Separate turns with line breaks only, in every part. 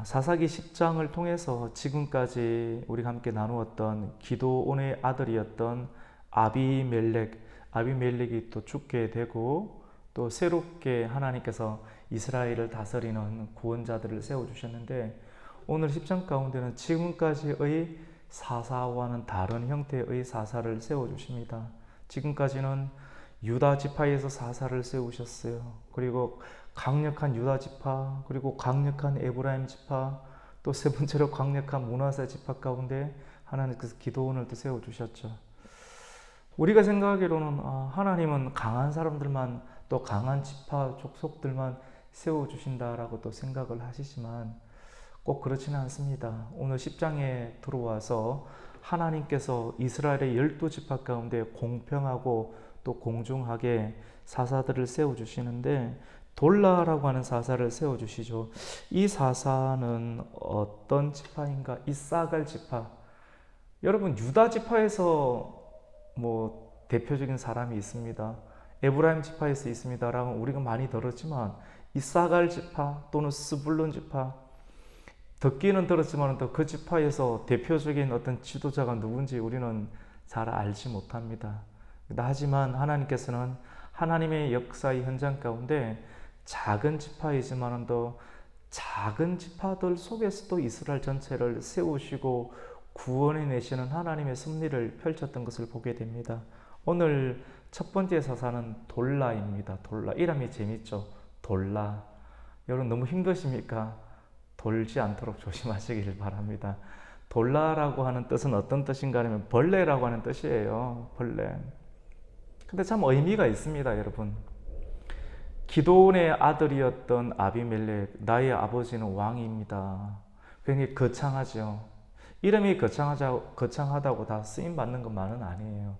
사사기 10장을 통해서 지금까지 우리가 함께 나누었던 기드온의 아들이었던 아비멜렉이 또 죽게 되고 또 새롭게 하나님께서 이스라엘을 다스리는 구원자들을 세워주셨는데, 오늘 10장 가운데는 지금까지의 사사와는 다른 형태의 사사를 세워주십니다. 지금까지는 유다 지파에서 사사를 세우셨어요. 그리고 강력한 유다 지파, 그리고 강력한 에브라임 지파, 또 세 번째로 강력한 므낫세 지파 가운데 하나님께서 기드온을 또 세워주셨죠. 우리가 생각하기로는 하나님은 강한 사람들만, 또 강한 지파 족속들만 세워주신다라고 또 생각을 하시지만 꼭 그렇지는 않습니다. 오늘 10장에 들어와서 하나님께서 이스라엘의 12지파 가운데 공평하고 또 공정하게 사사들을 세워주시는데, 돌라라고 하는 사사를 세워주시죠. 이 사사는 어떤 지파인가? 이사갈 지파. 여러분, 유다 지파에서 대표적인 사람이 있습니다. 에브라임 지파에서 있습니다라고 우리가 많이 들었지만, 이사갈 지파 또는 스불론 지파, 듣기는 들었지만 또 그 지파에서 대표적인 어떤 지도자가 누군지 우리는 잘 알지 못합니다. 하지만 하나님께서는 하나님의 역사의 현장 가운데 작은 지파이지만 또 작은 지파들 속에서도 이스라엘 전체를 세우시고 구원해 내시는 하나님의 섭리를 펼쳤던 것을 보게 됩니다. 오늘 첫 번째 사사는 돌라입니다. 돌라. 이름이 재밌죠? 돌라. 여러분 너무 힘드십니까? 돌지 않도록 조심하시길 바랍니다. 돌라라고 하는 뜻은 어떤 뜻인가 하면 벌레라고 하는 뜻이에요. 벌레. 근데 참 의미가 있습니다, 여러분. 기드온의 아들이었던 아비멜렉, 나의 아버지는 왕입니다. 굉장히 거창하죠. 이름이 거창하다고 다 쓰임받는 것만은 아니에요.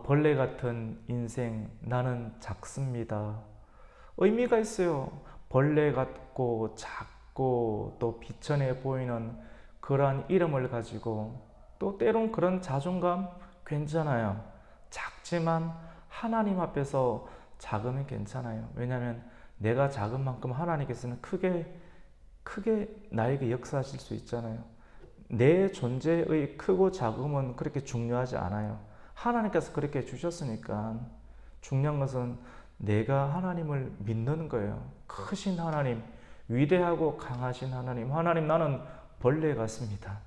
벌레 같은 인생, 나는 작습니다. 의미가 있어요. 벌레 같고 작고 또 비천해 보이는 그러한 이름을 가지고, 또 때론 그런 자존감 괜찮아요. 작지만 하나님 앞에서 작으면 괜찮아요. 왜냐하면 내가 작은 만큼 하나님께서는 크게 나에게 역사하실 수 있잖아요. 내 존재의 크고 작음은 그렇게 중요하지 않아요. 하나님께서 그렇게 주셨으니까 중요한 것은 내가 하나님을 믿는 거예요. 크신 하나님, 위대하고 강하신 하나님. 하나님, 나는 벌레 같습니다.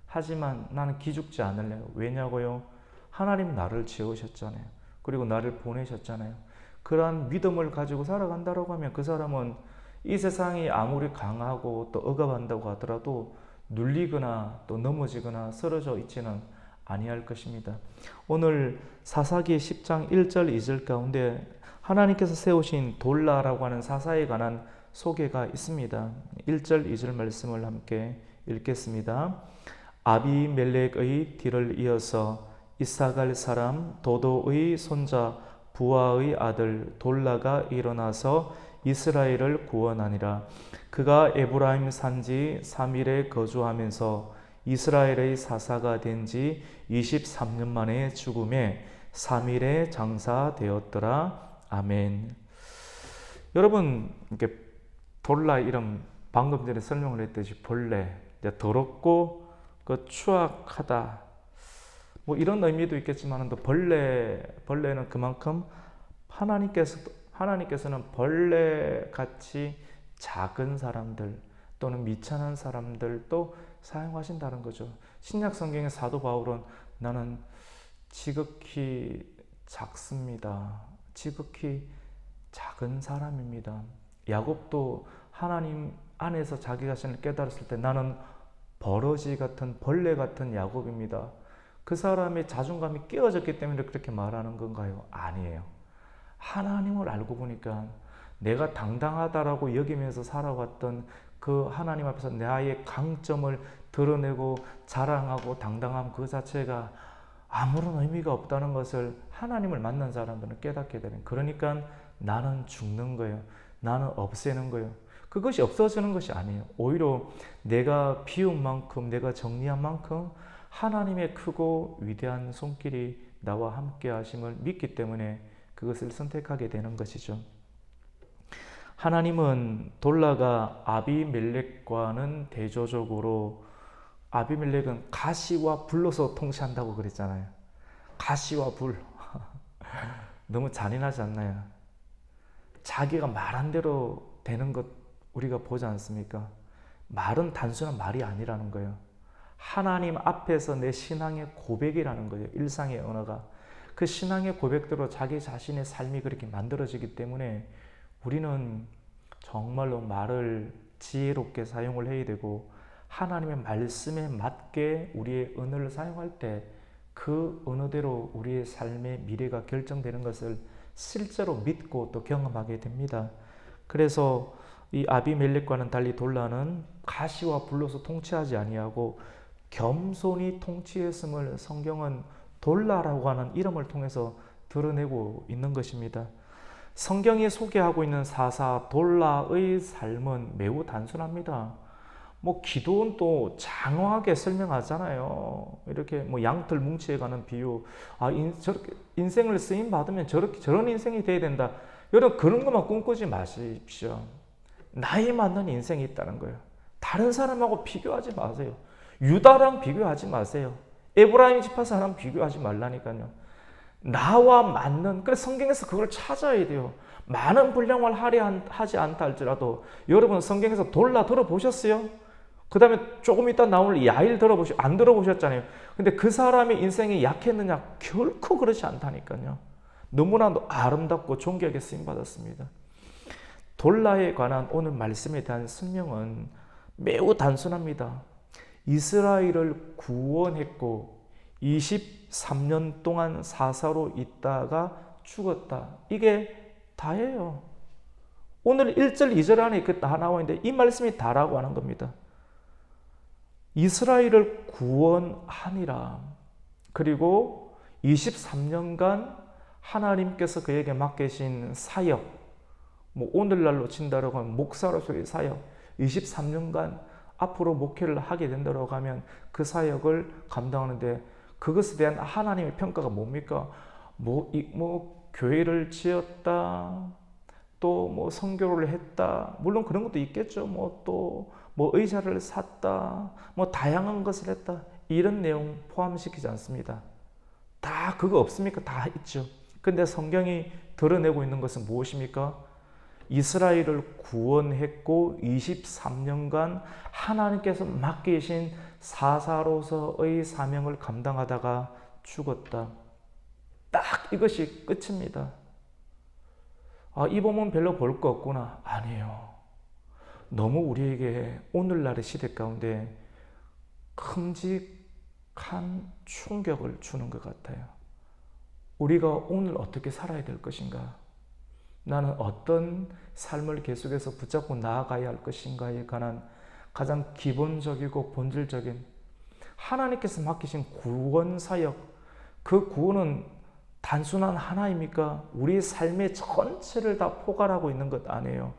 하지만 나는 기죽지 않을래요. 왜냐고요? 하나님 나를 지으셨잖아요. 그리고 나를 보내셨잖아요. 그러한 믿음을 가지고 살아간다고 하면 그 사람은 이 세상이 아무리 강하고 또 억압한다고 하더라도 눌리거나 또 넘어지거나 쓰러져 있지는 아니할 것입니다. 오늘 사사기 10장 1절 2절 가운데 하나님께서 세우신 돌라라고 하는 사사에 관한 소개가 있습니다. 1절 2절 말씀을 함께 읽겠습니다. 아비멜렉의 뒤를 이어서 이사갈 사람 도도의 손자 부하의 아들 돌라가 일어나서 이스라엘을 구원하니라. 그가 에브라임 산지 3일에 거주하면서 이스라엘의 사사가 된 지 23년 만에 죽음에 3일에 장사되었더라. 아멘. 여러분, 이렇게 돌라 이름 방금 전에 설명을 했듯이 벌레, 더럽고 추악하다, 이런 의미도 있겠지만 또 벌레는 그만큼 하나님께서는 벌레같이 작은 사람들 또는 미천한 사람들도 사용하신다는 거죠. 신약 성경의 사도 바울은 나는 지극히 작습니다. 지극히 작은 사람입니다. 야곱도 하나님 안에서 자기 자신을 깨달았을 때 나는 버러지 같은 벌레 같은 야곱입니다. 그 사람의 자존감이 깨어졌기 때문에 그렇게 말하는 건가요? 아니에요. 하나님을 알고 보니까 내가 당당하다라고 여기면서 살아왔던 그 하나님 앞에서 나의 강점을 드러내고 자랑하고 당당함 그 자체가 아무런 의미가 없다는 것을 하나님을 만난 사람들은 깨닫게 되는, 그러니까 나는 죽는 거예요. 나는 없애는 거예요. 그것이 없어지는 것이 아니에요. 오히려 내가 비운 만큼, 내가 정리한 만큼 하나님의 크고 위대한 손길이 나와 함께 하심을 믿기 때문에 그것을 선택하게 되는 것이죠. 하나님은 돌라가 아비멜렉과는 대조적으로, 아비멜렉은 가시와 불로서 통치한다고 그랬잖아요. 가시와 불. 너무 잔인하지 않나요? 자기가 말한 대로 되는 것 우리가 보지 않습니까? 말은 단순한 말이 아니라는 거예요. 하나님 앞에서 내 신앙의 고백이라는 거예요. 일상의 언어가. 그 신앙의 고백대로 자기 자신의 삶이 그렇게 만들어지기 때문에 우리는 정말로 말을 지혜롭게 사용을 해야 되고, 하나님의 말씀에 맞게 우리의 언어를 사용할 때 그 언어대로 우리의 삶의 미래가 결정되는 것을 실제로 믿고 또 경험하게 됩니다. 그래서 이 아비멜렉과는 달리 돌라는 가시와 불로서 통치하지 아니하고 겸손히 통치했음을 성경은 돌라라고 하는 이름을 통해서 드러내고 있는 것입니다. 성경이 소개하고 있는 사사 돌라의 삶은 매우 단순합니다. 기도원도 장황하게 설명하잖아요. 이렇게 양털 뭉치에 가는 비유, 저렇게 인생을 쓰임 받으면 저런 인생이 돼야 된다. 여러분, 그런 것만 꿈꾸지 마십시오. 나에 맞는 인생이 있다는 거예요. 다른 사람하고 비교하지 마세요. 유다랑 비교하지 마세요. 에브라임 지파 사람 비교하지 말라니까요. 나와 맞는, 그래서 성경에서 그걸 찾아야 돼요. 많은 분량을 하지 않다 할지라도 여러분 성경에서 돌라 들어보셨어요? 그 다음에 조금 이따 나올 야일 안 들어보셨잖아요. 근데 그 사람의 인생이 약했느냐? 결코 그렇지 않다니까요. 너무나도 아름답고 존귀하게 쓰임받았습니다. 돌라에 관한 오늘 말씀에 대한 설명은 매우 단순합니다. 이스라엘을 구원했고 23년 동안 사사로 있다가 죽었다. 이게 다예요. 오늘 1절, 2절 안에 그 다 나와 있는데 이 말씀이 다라고 하는 겁니다. 이스라엘을 구원하니라. 그리고 23년간 하나님께서 그에게 맡기신 사역, 오늘날로 친다라고 하면 목사로서의 사역, 23년간 앞으로 목회를 하게 된다고 하면 그 사역을 감당하는데 그것에 대한 하나님의 평가가 뭡니까? 교회를 지었다, 또 선교를 했다, 물론 그런 것도 있겠죠. 또 의자를 샀다, 다양한 것을 했다, 이런 내용 포함시키지 않습니다. 다 그거 없습니까? 다 있죠. 근데 성경이 드러내고 있는 것은 무엇입니까? 이스라엘을 구원했고 23년간 하나님께서 맡기신 사사로서의 사명을 감당하다가 죽었다. 딱 이것이 끝입니다. 이 본문 별로 볼 거 없구나. 아니에요. 너무 우리에게 오늘날의 시대 가운데 큼직한 충격을 주는 것 같아요. 우리가 오늘 어떻게 살아야 될 것인가? 나는 어떤 삶을 계속해서 붙잡고 나아가야 할 것인가에 관한 가장 기본적이고 본질적인 하나님께서 맡기신 구원 사역, 그 구원은 단순한 하나입니까? 우리의 삶의 전체를 다 포괄하고 있는 것 아니에요.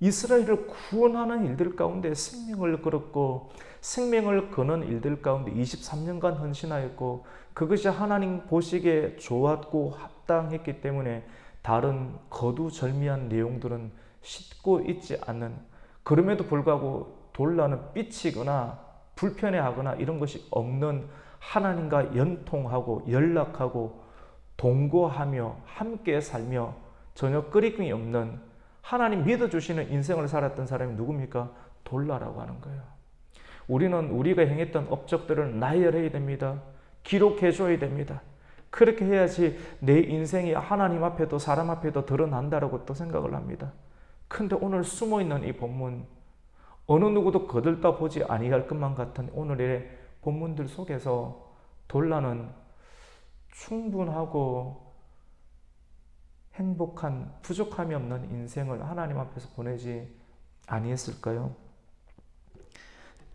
이스라엘을 구원하는 일들 가운데 생명을 걸었고 생명을 거는 일들 가운데 23년간 헌신하였고 그것이 하나님 보시기에 좋았고 합당했기 때문에 다른 거두절미한 내용들은 싣고 있지 않는, 그럼에도 불구하고 돌라는 삐치거나 불편해하거나 이런 것이 없는, 하나님과 연통하고 연락하고 동거하며 함께 살며 전혀 끄리낌이 없는, 하나님 믿어주시는 인생을 살았던 사람이 누굽니까? 돌라라고 하는 거예요. 우리는 우리가 행했던 업적들을 나열해야 됩니다. 기록해줘야 됩니다. 그렇게 해야지 내 인생이 하나님 앞에도 사람 앞에도 드러난다라고 또 생각을 합니다. 근데 오늘 숨어있는 이 본문, 어느 누구도 거들떠 보지 아니할 것만 같은 오늘의 본문들 속에서 돌라는 충분하고 행복한, 부족함이 없는 인생을 하나님 앞에서 보내지 아니했을까요?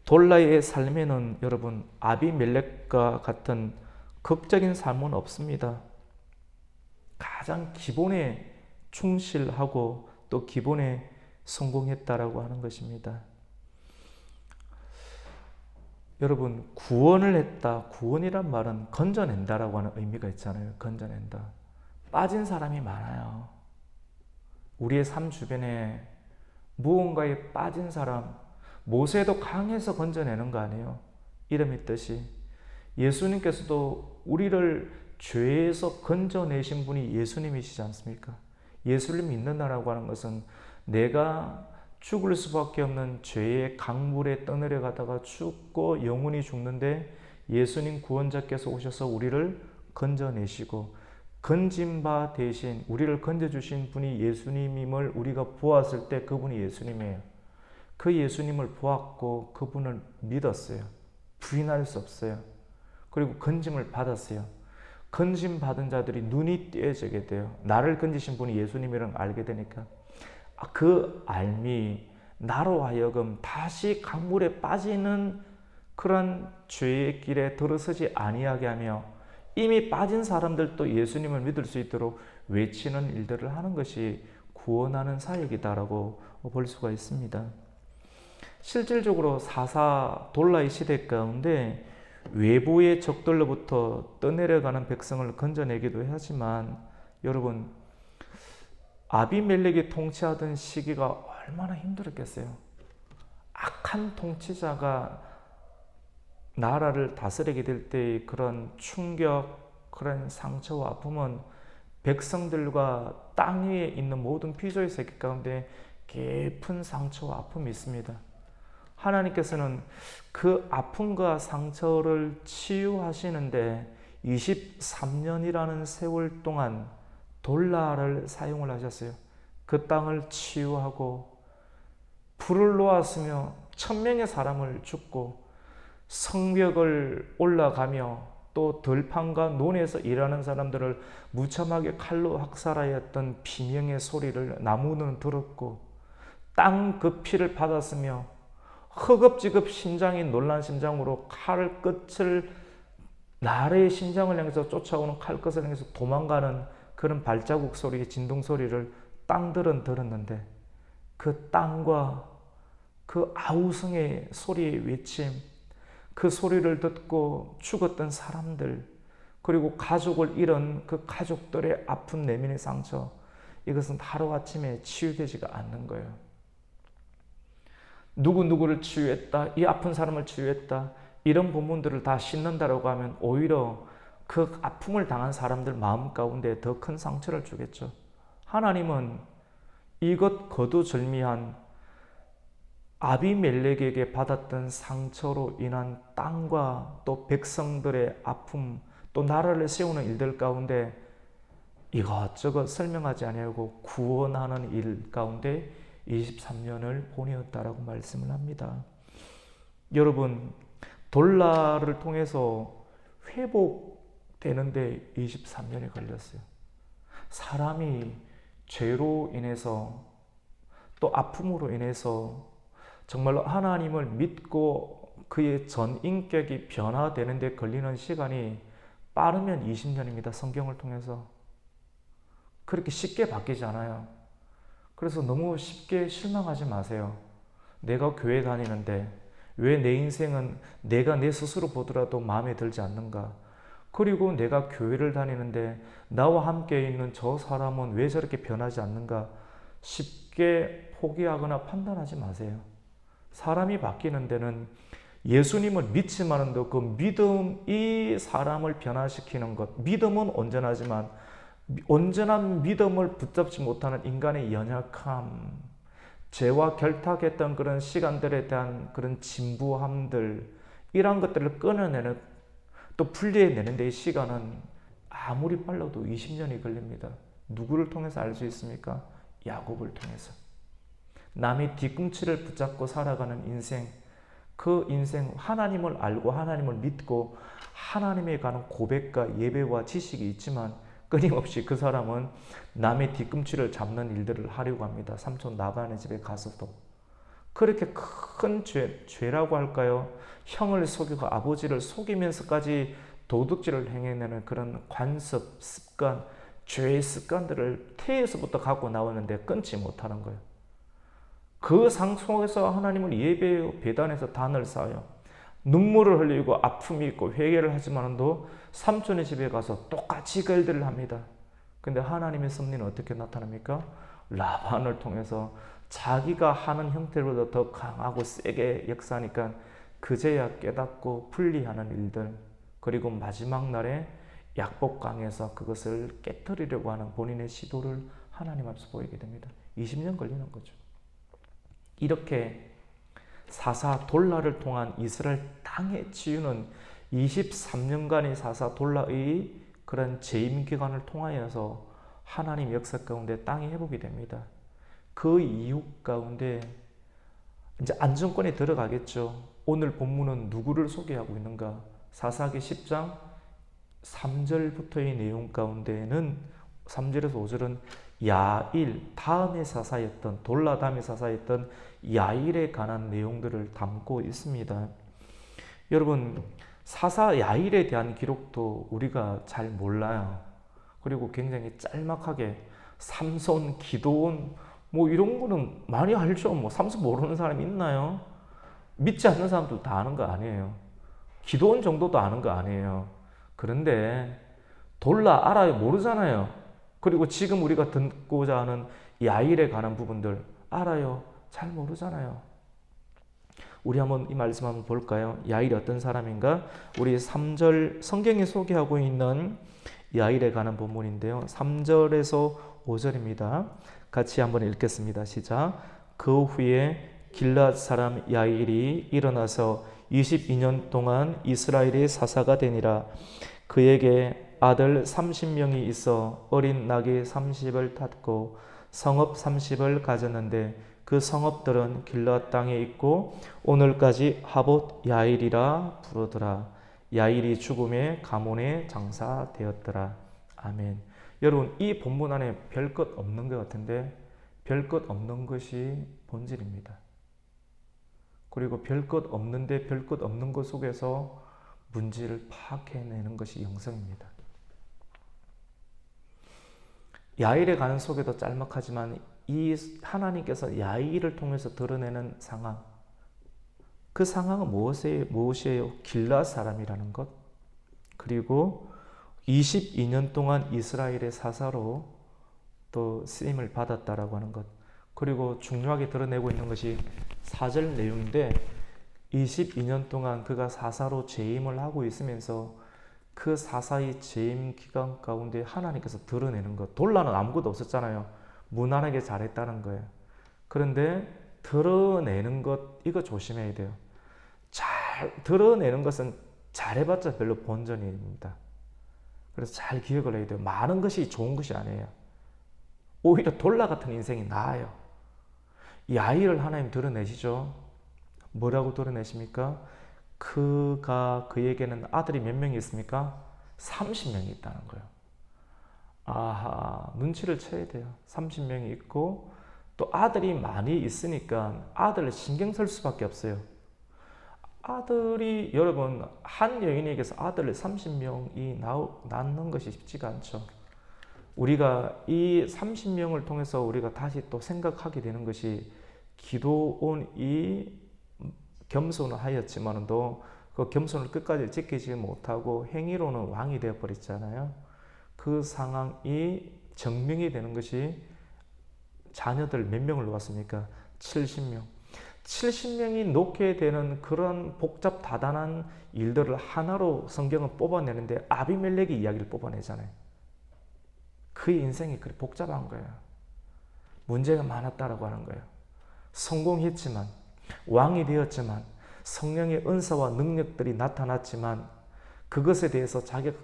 돌라의 삶에는 여러분 아비멜렉과 같은 극적인 삶은 없습니다. 가장 기본에 충실하고 또 기본에 성공했다라고 하는 것입니다. 여러분, 구원을 했다. 구원이란 말은 건져낸다라고 하는 의미가 있잖아요. 건져낸다. 빠진 사람이 많아요. 우리의 삶 주변에 무언가에 빠진 사람, 모세도 강에서 건져내는 거 아니에요? 이름 있듯이 예수님께서도 우리를 죄에서 건져내신 분이 예수님이시지 않습니까? 예수를 믿는다라고 하는 것은 내가 죽을 수밖에 없는 죄의 강물에 떠내려가다가 죽고 영원히 죽는데 예수님 구원자께서 오셔서 우리를 건져내시고 건진 바 대신 우리를 건져주신 분이 예수님임을 우리가 보았을 때 그분이 예수님이에요. 그 예수님을 보았고 그분을 믿었어요. 부인할 수 없어요. 그리고 건짐을 받았어요. 건짐 받은 자들이 눈이 띄어지게 돼요. 나를 건지신 분이 예수님이라는 걸 알게 되니까 그 알미 나로 하여금 다시 강물에 빠지는 그런 죄의 길에 들어서지 아니하게 하며 이미 빠진 사람들도 예수님을 믿을 수 있도록 외치는 일들을 하는 것이 구원하는 사역이다라고 볼 수가 있습니다. 실질적으로 사사 돌라의 시대 가운데 외부의 적들로부터 떠내려가는 백성을 건져내기도 하지만 여러분 아비멜렉이 통치하던 시기가 얼마나 힘들었겠어요. 악한 통치자가 나라를 다스리게 될 때의 그런 충격, 그런 상처와 아픔은 백성들과 땅 위에 있는 모든 피조의 세계 가운데 깊은 상처와 아픔이 있습니다. 하나님께서는 그 아픔과 상처를 치유하시는데 23년이라는 세월 동안 돌라를 사용을 하셨어요. 그 땅을 치유하고 불을 놓았으며 1000명의 사람을 죽고 성벽을 올라가며 또 들판과 논에서 일하는 사람들을 무참하게 칼로 학살하였던 비명의 소리를 나무는 들었고 땅 그 피를 받았으며 허겁지겁 심장이 놀란 심장으로 칼 끝을 나라의 심장을 향해서 쫓아오는 칼 끝을 향해서 도망가는 그런 발자국 소리, 진동 소리를 땅들은 들었는데 그 땅과 그 아우성의 소리의 외침, 그 소리를 듣고 죽었던 사람들, 그리고 가족을 잃은 그 가족들의 아픈 내면의 상처, 이것은 하루아침에 치유되지가 않는 거예요. 누구누구를 치유했다, 이 아픈 사람을 치유했다, 이런 본문들을 다 씻는다라고 하면 오히려 그 아픔을 당한 사람들 마음 가운데 더 큰 상처를 주겠죠. 하나님은 이것 거두절미한 아비멜렉에게 받았던 상처로 인한 땅과 또 백성들의 아픔, 또 나라를 세우는 일들 가운데 이것저것 설명하지 아니하고 구원하는 일 가운데 23년을 보내었다라고 말씀을 합니다. 여러분, 돌라를 통해서 회복되는데 23년이 걸렸어요. 사람이 죄로 인해서 또 아픔으로 인해서 정말로 하나님을 믿고 그의 전 인격이 변화되는 데 걸리는 시간이 빠르면 20년입니다. 성경을 통해서. 그렇게 쉽게 바뀌지 않아요. 그래서 너무 쉽게 실망하지 마세요. 내가 교회 다니는데 왜 내 인생은 내가 내 스스로 보더라도 마음에 들지 않는가? 그리고 내가 교회를 다니는데 나와 함께 있는 저 사람은 왜 저렇게 변하지 않는가? 쉽게 포기하거나 판단하지 마세요. 사람이 바뀌는 데는 예수님을 믿지만도 그 믿음이 사람을 변화시키는 것, 믿음은 온전하지만 온전한 믿음을 붙잡지 못하는 인간의 연약함, 죄와 결탁했던 그런 시간들에 대한 그런 진부함들, 이런 것들을 끊어내는, 또 분리해내는 데의 시간은 아무리 빨라도 20년이 걸립니다. 누구를 통해서 알 수 있습니까? 야곱을 통해서. 남의 뒤꿈치를 붙잡고 살아가는 인생, 그 인생, 하나님을 알고 하나님을 믿고 하나님에 관한 고백과 예배와 지식이 있지만 끊임없이 그 사람은 남의 뒤꿈치를 잡는 일들을 하려고 합니다. 삼촌 나반의 집에 가서도. 그렇게 큰 죄라고 할까요? 형을 속이고 아버지를 속이면서까지 도둑질을 행해내는 그런 관습, 습관, 죄의 습관들을 태에서부터 갖고 나오는데 끊지 못하는 거예요. 그 상속에서 하나님을 예배하고 배단해서 단을 쌓아요. 눈물을 흘리고 아픔이 있고 회개를 하지만도 삼촌의 집에 가서 똑같이 그 일들을 합니다. 근데 하나님의 섭리는 어떻게 나타납니까? 라반을 통해서 자기가 하는 형태보다 더 강하고 세게 역사하니까 그제야 깨닫고 분리하는 일들, 그리고 마지막 날에 약복강에서 그것을 깨뜨리려고 하는 본인의 시도를 하나님 앞에서 보이게 됩니다. 20년 걸리는 거죠. 이렇게 사사 돌라를 통한 이스라엘 땅의 치유는 23년간의 사사 돌라의 그런 재임 기간을 통하여서 하나님 역사 가운데 땅이 회복이 됩니다. 그 이유 가운데 이제 안정권에 들어가겠죠. 오늘 본문은 누구를 소개하고 있는가? 사사기 10장 3절부터의 내용 가운데는 3절에서 5절은 야일, 다음의 사사였던, 돌라 다음의 사사였던 야일에 관한 내용들을 담고 있습니다. 여러분, 사사 야일에 대한 기록도 우리가 잘 몰라요. 그리고 굉장히 짤막하게 삼손, 기드온 뭐 이런 거는 많이 알죠. 뭐 삼손 모르는 사람이 있나요? 믿지 않는 사람도 다 아는 거 아니에요. 기드온 정도도 아는 거 아니에요. 그런데 돌라 알아요? 모르잖아요. 그리고 지금 우리가 듣고자 하는 야일에 관한 부분들 알아요? 잘 모르잖아요. 우리 한번 이 말씀 한번 볼까요? 야일이 어떤 사람인가? 우리 3절 성경에 소개하고 있는 야일에 관한 본문인데요. 3절에서 5절입니다. 같이 한번 읽겠습니다. 시작. 그 후에 길앗 사람 야일이 일어나서 22년 동안 이스라엘의 사사가 되니라. 그에게 아들 30명이 있어 어린 낙이 30을 탔고 성읍 30을 가졌는데 그 성읍들은 길앗 땅에 있고 오늘까지 하봇 야일이라 부르더라. 야일이 죽음에 가문에 장사되었더라. 아멘. 여러분, 이 본문 안에 별 것 없는 것 같은데 별 것 없는 것이 본질입니다. 그리고 별 것 없는데 별 것 없는 것 속에서 문제를 파악해내는 것이 영성입니다. 야일에 관한 소개도 짤막하지만 이 하나님께서 야일을 통해서 드러내는 상황, 그 상황은 무엇이에요? 길앗 사람이라는 것, 그리고 22년 동안 이스라엘의 사사로 또 쓰임을 받았다라고 하는 것, 그리고 중요하게 드러내고 있는 것이 4절 내용인데 22년 동안 그가 사사로 재임을 하고 있으면서 그 사사의 재임 기간 가운데 하나님께서 드러내는 것. 돌라는 아무것도 없었잖아요. 무난하게 잘했다는 거예요. 그런데 드러내는 것, 이거 조심해야 돼요. 잘 드러내는 것은 잘해봤자 별로 본전입니다. 그래서 잘 기억을 해야 돼요. 많은 것이 좋은 것이 아니에요. 오히려 돌라 같은 인생이 나아요. 야일을 하나님 드러내시죠. 뭐라고 드러내십니까? 그에게는 아들이 몇 명이 있습니까? 30명이 있다는 거예요. 아하, 눈치를 채야 돼요. 30명이 있고 또 아들이 많이 있으니까 아들을 신경 쓸 수밖에 없어요. 아들이, 여러분, 한 여인에게서 아들을 30명이 낳는 것이 쉽지가 않죠. 우리가 이 30명을 통해서 우리가 다시 또 생각하게 되는 것이 기드온이 겸손을 하였지만도 그 겸손을 끝까지 지키지 못하고 행위로는 왕이 되어버렸잖아요. 그 상황이 증명이 되는 것이 자녀들 몇 명을 놓았습니까? 70명. 70명이 놓게 되는 그런 복잡 다단한 일들을 하나로 성경은 뽑아내는데 아비멜렉의 이야기를 뽑아내잖아요. 그 인생이 그렇게 복잡한 거예요. 문제가 많았다라고 하는 거예요. 성공했지만, 왕이 되었지만, 성령의 은사와 능력들이 나타났지만 그것에 대해서 자기가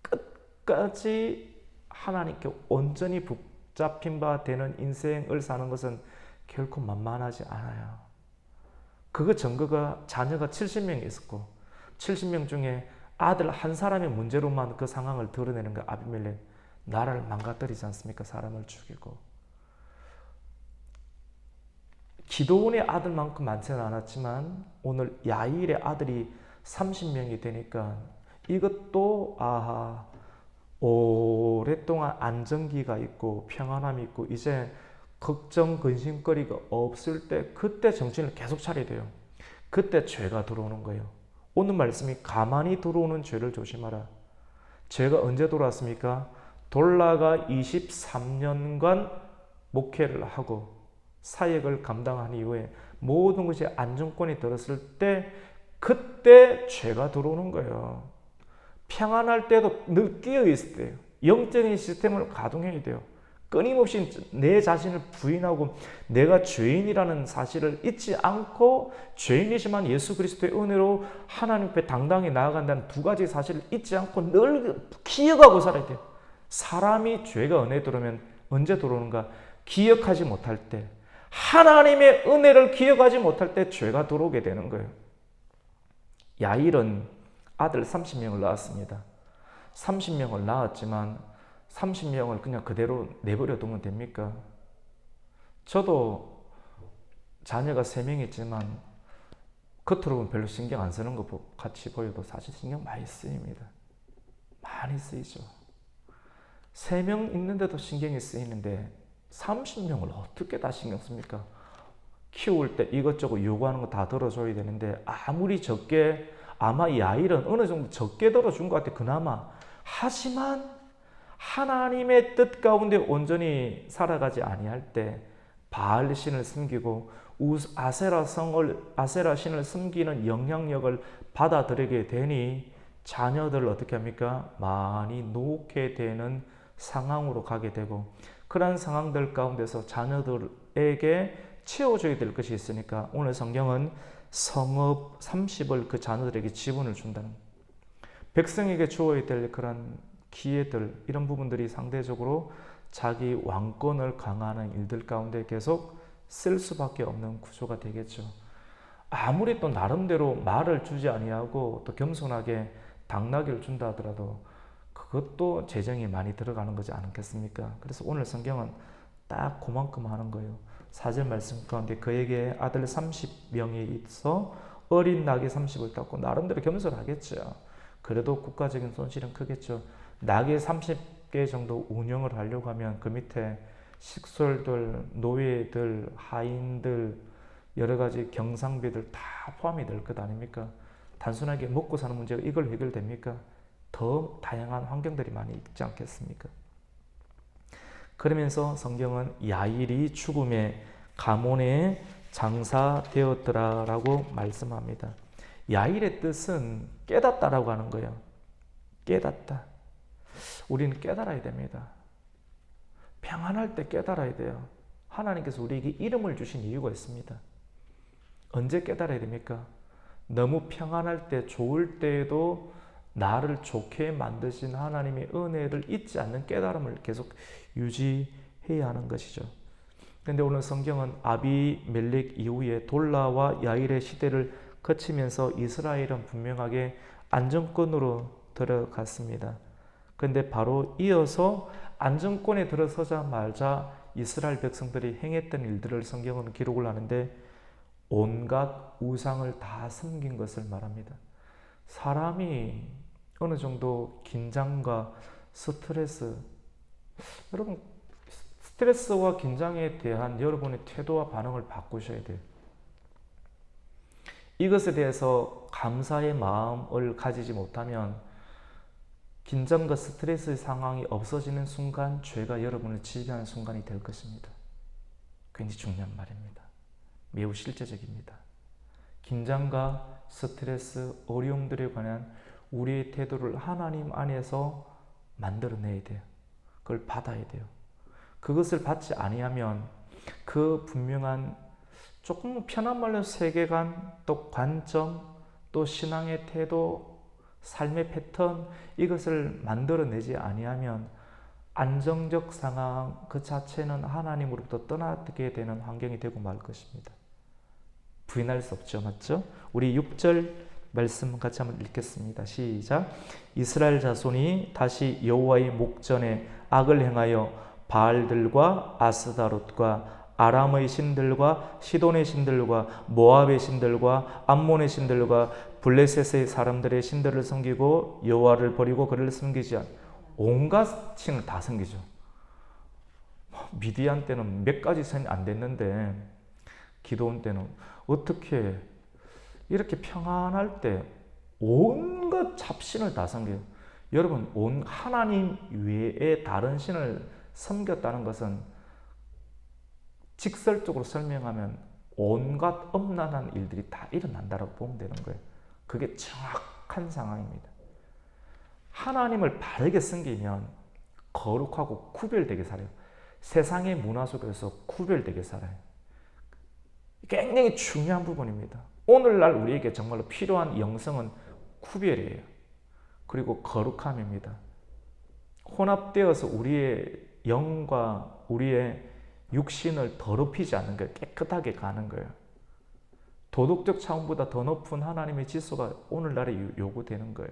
끝까지 하나님께 온전히 붙잡힌 바 되는 인생을 사는 것은 결코 만만하지 않아요. 그거 증거가 자녀가 70명이 있었고 70명 중에 아들 한 사람의 문제로만 그 상황을 드러내는 거. 아비멜렉 나라를 망가뜨리지 않습니까? 사람을 죽이고. 기드온의 아들만큼 많지는 않았지만 오늘 야일의 아들이 30명이 되니까 이것도 오랫동안 안정기가 있고 평안함이 있고 이제 걱정 근심거리가 없을 때 그때 정신을 계속 차려야 돼요. 그때 죄가 들어오는 거예요. 오늘 말씀이 가만히 들어오는 죄를 조심하라. 죄가 언제 들어왔습니까? 돌라가 23년간 목회를 하고 사역을 감당한 이후에 모든 것이 안정권이 들었을 때 그때 죄가 들어오는 거예요. 평안할 때도 늘 끼어 있을 때요. 영적인 시스템을 가동해야 돼요. 끊임없이 내 자신을 부인하고 내가 죄인이라는 사실을 잊지 않고 죄인이지만 예수 그리스도의 은혜로 하나님 앞에 당당히 나아간다는 두 가지 사실을 잊지 않고 늘 기억하고 살아야 돼요. 사람이 죄가 은혜에 들어오면 언제 들어오는가? 기억하지 못할 때, 하나님의 은혜를 기억하지 못할 때 죄가 들어오게 되는 거예요. 야일은 아들 30명을 낳았습니다. 30명을 낳았지만 30명을 그냥 그대로 내버려 두면 됩니까? 저도 자녀가 3명 있지만 겉으로 보면 별로 신경 안 쓰는 것 같이 보여도 사실 신경 많이 쓰입니다. 많이 쓰이죠. 3명 있는데도 신경이 쓰이는데 30명을 어떻게 다 신경 씁니까? 키울 때 이것저것 요구하는 거 다 들어줘야 되는데 아무리 적게, 아마 야일은 어느 정도 적게 들어준 것 같아 그나마. 하지만 하나님의 뜻 가운데 온전히 살아가지 아니할 때 바알 신을 섬기고 아세라 신을 섬기는 영향력을 받아들이게 되니 자녀들을 어떻게 합니까? 많이 놓게 되는 상황으로 가게 되고, 그런 상황들 가운데서 자녀들에게 채워줘야 될 것이 있으니까 오늘 성경은 성읍 30을 그 자녀들에게 지분을 준다는, 백성에게 주어야 될 그런 기회들, 이런 부분들이 상대적으로 자기 왕권을 강화하는 일들 가운데 계속 쓸 수밖에 없는 구조가 되겠죠. 아무리 또 나름대로 말을 주지 아니하고 또 겸손하게 당나귀를 준다 하더라도 그것도 재정이 많이 들어가는 거지 않겠습니까? 그래서 오늘 성경은 딱 그만큼 하는 거예요. 4절 말씀 가운데 그에게 아들 30명이 있어 어린 낙이 30을 땄고, 나름대로 겸손하겠죠. 그래도 국가적인 손실은 크겠죠. 낙이 30개 정도 운영을 하려고 하면 그 밑에 식솔들, 노예들, 하인들, 여러 가지 경상비들 다 포함이 될 것 아닙니까? 단순하게 먹고 사는 문제가 이걸 해결됩니까? 더 다양한 환경들이 많이 있지 않겠습니까? 그러면서 성경은 야일이 죽음의 가문에 장사되었더라라고 말씀합니다. 야일의 뜻은 깨닫다라고 하는 거예요. 깨닫다. 우리는 깨달아야 됩니다. 평안할 때 깨달아야 돼요. 하나님께서 우리에게 이름을 주신 이유가 있습니다. 언제 깨달아야 됩니까? 너무 평안할 때, 좋을 때에도 나를 좋게 만드신 하나님의 은혜를 잊지 않는 깨달음을 계속 유지해야 하는 것이죠. 그런데 오늘 성경은 아비멜렉 이후에 돌라와 야일의 시대를 거치면서 이스라엘은 분명하게 안정권으로 들어갔습니다. 그런데 바로 이어서 안정권에 들어서자마자 이스라엘 백성들이 행했던 일들을 성경은 기록을 하는데 온갖 우상을 다 섬긴 것을 말합니다. 사람이 어느 정도 긴장과 스트레스, 여러분 스트레스와 긴장에 대한 여러분의 태도와 반응을 바꾸셔야 돼요. 이것에 대해서 감사의 마음을 가지지 못하면 긴장과 스트레스의 상황이 없어지는 순간 죄가 여러분을 지배하는 순간이 될 것입니다. 굉장히 중요한 말입니다. 매우 실제적입니다. 긴장과 스트레스, 어려움들에 관한 우리의 태도를 하나님 안에서 만들어내야 돼요. 그걸 받아야 돼요. 그것을 받지 아니하면 그 분명한 조금 편한 말로 세계관, 또 관점, 또 신앙의 태도, 삶의 패턴, 이것을 만들어내지 아니하면 안정적 상황 그 자체는 하나님으로부터 떠나게 되는 환경이 되고 말 것입니다. 부인할 수 없죠. 맞죠? 우리 6절 말씀 같이 한번 읽겠습니다. 시작. 이스라엘 자손이 다시 여호와의 목전에 악을 행하여 바알들과 아스다롯과 아람의 신들과 시돈의 신들과 모압의 신들과 암몬의 신들과 블레셋의 사람들의 신들을 섬기고 여호와를 버리고 그를 섬기지 않. 온갖 신을 다 섬기죠. 미디안 때는 몇 가지 선이 안 됐는데 기드온 때는 어떻게 이렇게 평안할 때 온갖 잡신을 다 섬겨요. 여러분, 온 하나님 외에 다른 신을 섬겼다는 것은 직설적으로 설명하면 온갖 엄란한 일들이 다 일어난다고 보면 되는 거예요. 그게 정확한 상황입니다. 하나님을 바르게 섬기면 거룩하고 구별되게 살아요. 세상의 문화 속에서 구별되게 살아요. 굉장히 중요한 부분입니다. 오늘날 우리에게 정말로 필요한 영성은 구별이에요. 그리고 거룩함입니다. 혼합되어서 우리의 영과 우리의 육신을 더럽히지 않는 거예요. 깨끗하게 가는 거예요. 도덕적 차원보다 더 높은 하나님의 질서가 오늘날에 요구되는 거예요.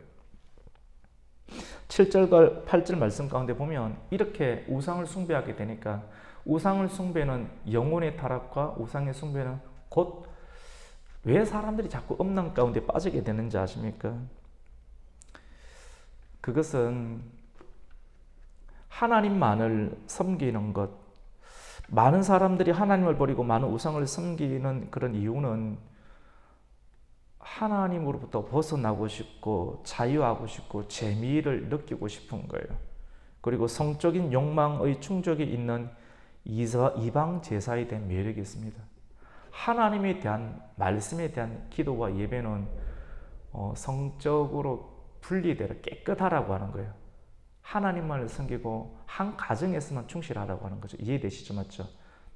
7절과 8절 말씀 가운데 보면 이렇게 우상을 숭배하게 되니까 우상을 숭배는 영혼의 타락과 우상의 숭배는 곧 왜 사람들이 자꾸 음란 가운데 빠지게 되는지 아십니까? 그것은 하나님만을 섬기는 것, 많은 사람들이 하나님을 버리고 많은 우상을 섬기는 그런 이유는 하나님으로부터 벗어나고 싶고 자유하고 싶고 재미를 느끼고 싶은 거예요. 그리고 성적인 욕망의 충족이 있는 이방 제사에 대한 매력이 있습니다. 하나님에 대한 말씀에 대한 기도와 예배는 성적으로 분리되어 깨끗하라고 하는 거예요. 하나님만을 섬기고 한 가정에서만 충실하라고 하는 거죠. 이해되시죠? 맞죠?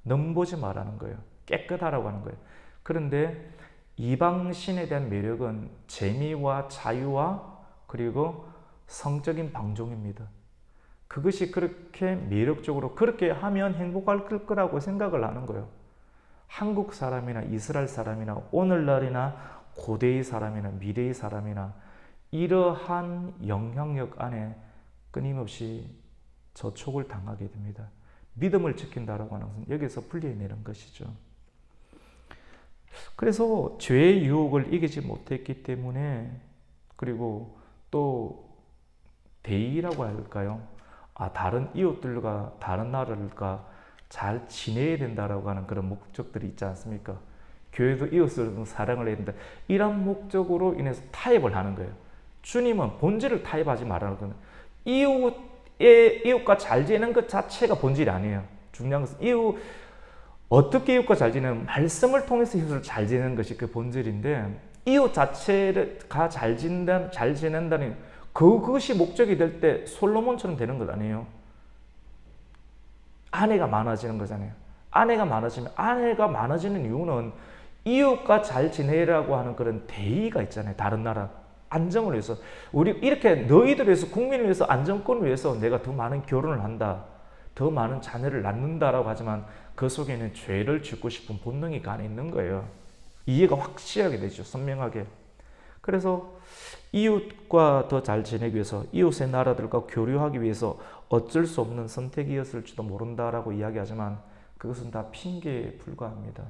넘보지 말라는 거예요. 깨끗하라고 하는 거예요. 그런데 이방신에 대한 매력은 재미와 자유와 그리고 성적인 방종입니다. 그것이 그렇게 매력적으로 그렇게 하면 행복할 거라고 생각을 하는 거예요. 한국 사람이나 이스라엘 사람이나 오늘날이나 고대의 사람이나 미래의 사람이나 이러한 영향력 안에 끊임없이 저촉을 당하게 됩니다. 믿음을 지킨다라고 하는 것은 여기서 분리해내는 것이죠. 그래서 죄의 유혹을 이기지 못했기 때문에 그리고 또 대의라고 할까요? 다른 이웃들과 다른 나라들과 잘 지내야 된다라고 하는 그런 목적들이 있지 않습니까? 교회도 이웃을 사랑을 해야 된다. 이런 목적으로 인해서 타협을 하는 거예요. 주님은 본질을 타협하지 말라는 거예요. 이웃과 잘 지내는 것 자체가 본질이 아니에요. 중요한 것은 어떻게 이웃과 잘 지내는 말씀을 통해서 이웃을 잘 지내는 것이 그 본질인데 이웃 자체가 잘 지낸다는 그것이 목적이 될 때 솔로몬처럼 되는 것 아니에요. 아내가 많아지는 거잖아요. 아내가 많아지는 이유는 이웃과 잘 지내라고 하는 그런 대의가 있잖아요. 다른 나라 안정을 위해서 우리 이렇게 너희들 위해서 국민을 위해서 안정권을 위해서 내가 더 많은 결혼을 한다. 더 많은 자녀를 낳는다라고 하지만 그 속에는 죄를 짓고 싶은 본능이 안에 있는 거예요. 이해가 확실하게 되죠. 선명하게. 그래서 이웃과 더 잘 지내기 위해서 이웃의 나라들과 교류하기 위해서 어쩔 수 없는 선택이었을지도 모른다라고 이야기하지만 그것은 다 핑계에 불과합니다.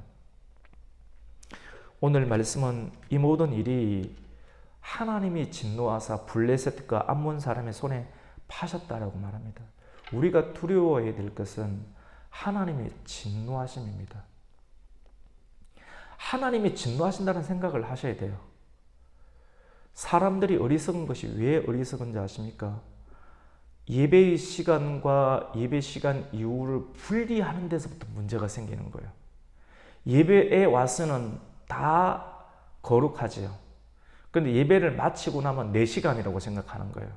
오늘 말씀은 이 모든 일이 하나님이 진노하사 블레셋과 암몬 사람의 손에 파셨다라고 말합니다. 우리가 두려워해야 될 것은 하나님의 진노하심입니다. 하나님이 진노하신다는 생각을 하셔야 돼요. 사람들이 어리석은 것이 왜 어리석은지 아십니까? 예배의 시간과 예배 시간 이후를 분리하는 데서부터 문제가 생기는 거예요. 예배에 와서는 다 거룩하지요. 그런데 예배를 마치고 나면 내 시간이라고 생각하는 거예요.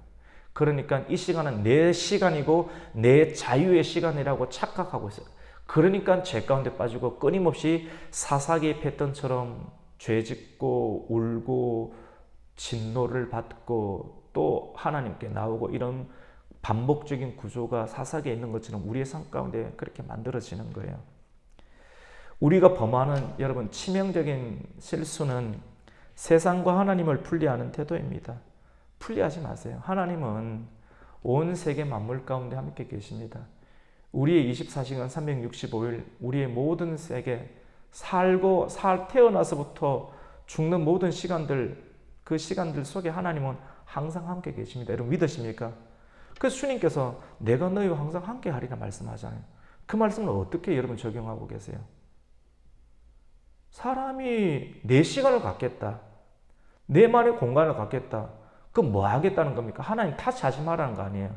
그러니까 이 시간은 내 시간이고 내 자유의 시간이라고 착각하고 있어요. 그러니까 죄 가운데 빠지고 끊임없이 사사기 패턴처럼 죄 짓고 울고 진노를 받고 또 하나님께 나오고 이런 반복적인 구조가 사사기에 있는 것처럼 우리의 삶 가운데 그렇게 만들어지는 거예요. 우리가 범하는 여러분 치명적인 실수는 세상과 하나님을 분리하는 태도입니다. 분리하지 마세요. 하나님은 온 세계 만물 가운데 함께 계십니다. 우리의 24시간 365일 우리의 모든 세계 태어나서부터 죽는 모든 시간들 그 시간들 속에 하나님은 항상 함께 계십니다. 여러분 믿으십니까? 그래서 주님께서 내가 너희와 항상 함께 하리라 말씀하잖아요. 그 말씀을 어떻게 여러분 적용하고 계세요? 사람이 내 시간을 갖겠다. 내만의 공간을 갖겠다. 그럼 뭐 하겠다는 겁니까? 하나님 탓하지 말라는 거 아니에요.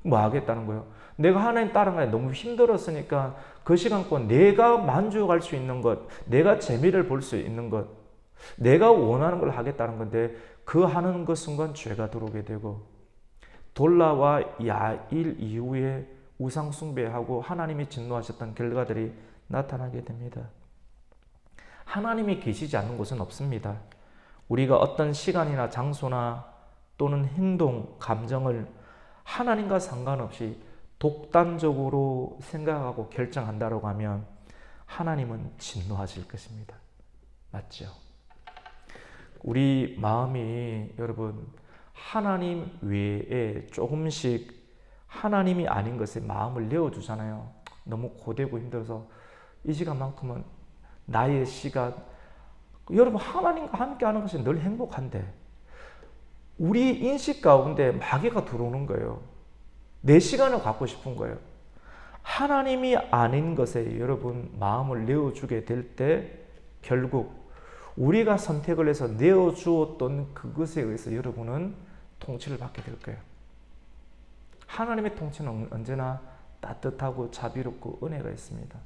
뭐 하겠다는 거예요? 내가 하나님 따라가기 너무 힘들었으니까 그 시간권 내가 만족할 수 있는 것, 내가 재미를 볼 수 있는 것, 내가 원하는 걸 하겠다는 건데 그 하는 그 순간 죄가 들어오게 되고 돌라와 야일 이후에 우상 숭배하고 하나님이 진노하셨던 결과들이 나타나게 됩니다. 하나님이 계시지 않는 곳은 없습니다. 우리가 어떤 시간이나 장소나 또는 행동, 감정을 하나님과 상관없이 독단적으로 생각하고 결정한다고 하면 하나님은 진노하실 것입니다. 맞죠? 우리 마음이 여러분 하나님 외에 조금씩 하나님이 아닌 것에 마음을 내어주잖아요. 너무 고되고 힘들어서 이 시간만큼은 나의 시간, 여러분 하나님과 함께 하는 것이 늘 행복한데 우리 인식 가운데 마귀가 들어오는 거예요. 내 시간을 갖고 싶은 거예요. 하나님이 아닌 것에 여러분 마음을 내어주게 될 때 결국 우리가 선택을 해서 내어주었던 그것에 의해서 여러분은 통치를 받게 될 거예요. 하나님의 통치는 언제나 따뜻하고 자비롭고 은혜가 있습니다.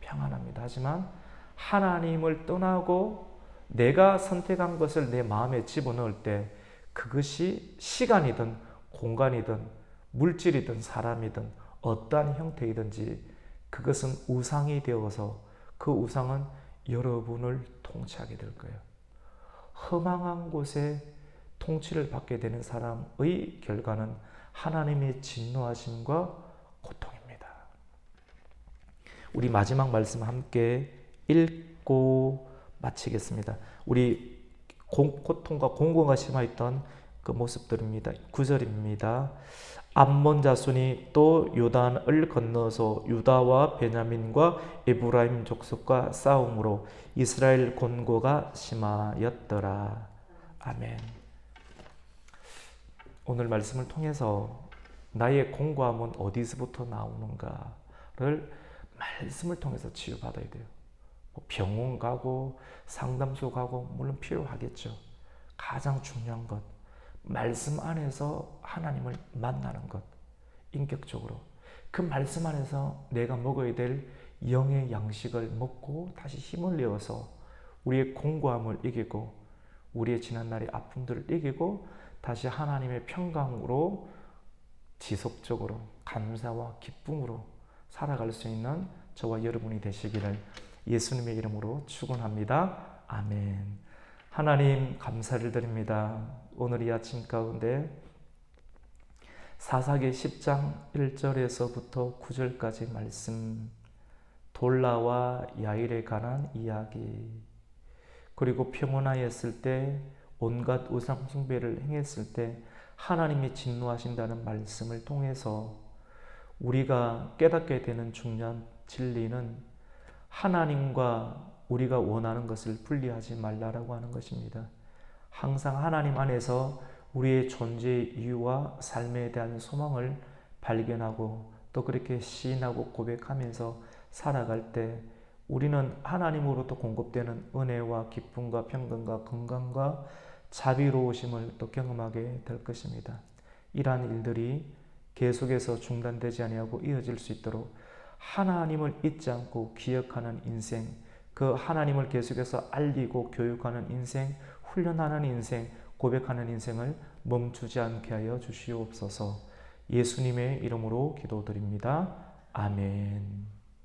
평안합니다. 하지만 하나님을 떠나고 내가 선택한 것을 내 마음에 집어넣을 때 그것이 시간이든 공간이든 물질이든 사람이든 어떠한 형태이든지 그것은 우상이 되어서 그 우상은 여러분을 통치하게 될 거예요. 허망한 곳에 통치를 받게 되는 사람의 결과는 하나님의 진노하심과 고통입니다. 우리 마지막 말씀 함께 읽고 마치겠습니다. 우리 고통과 공고가 심화했던 그 모습들입니다. 9절입니다. 암몬 자손이 또 요단을 건너서 유다와 베냐민과 에브라임 족속과 싸움으로 이스라엘 곤고가 심하였더라. 아멘. 오늘 말씀을 통해서 나의 공고함은 어디서부터 나오는가를 말씀을 통해서 치유받아야 돼요. 병원 가고 상담소 가고 물론 필요하겠죠. 가장 중요한 것, 말씀 안에서 하나님을 만나는 것, 인격적으로 그 말씀 안에서 내가 먹어야 될 영의 양식을 먹고 다시 힘을 내어서 우리의 공고함을 이기고 우리의 지난날의 아픔들을 이기고 다시 하나님의 평강으로 지속적으로 감사와 기쁨으로 살아갈 수 있는 저와 여러분이 되시기를 예수님의 이름으로 축원합니다. 아멘. 하나님 감사를 드립니다. 오늘 이 아침 가운데 사사기 10장 1절에서부터 9절까지 말씀, 돌라와 야일에 관한 이야기, 그리고 평온하였을 때 온갖 우상 숭배를 행했을 때 하나님이 진노하신다는 말씀을 통해서 우리가 깨닫게 되는 중요한 진리는 하나님과 우리가 원하는 것을 분리하지 말라라고 하는 것입니다. 항상 하나님 안에서 우리의 존재의 이유와 삶에 대한 소망을 발견하고 또 그렇게 시인하고 고백하면서 살아갈 때 우리는 하나님으로부터 공급되는 은혜와 기쁨과 평강과 건강과 자비로우심을 또 경험하게 될 것입니다. 이러한 일들이 계속해서 중단되지 아니하고 이어질 수 있도록 하나님을 잊지 않고 기억하는 인생, 그 하나님을 계속해서 알리고 교육하는 인생, 훈련하는 인생, 고백하는 인생을 멈추지 않게 하여 주시옵소서. 예수님의 이름으로 기도드립니다. 아멘.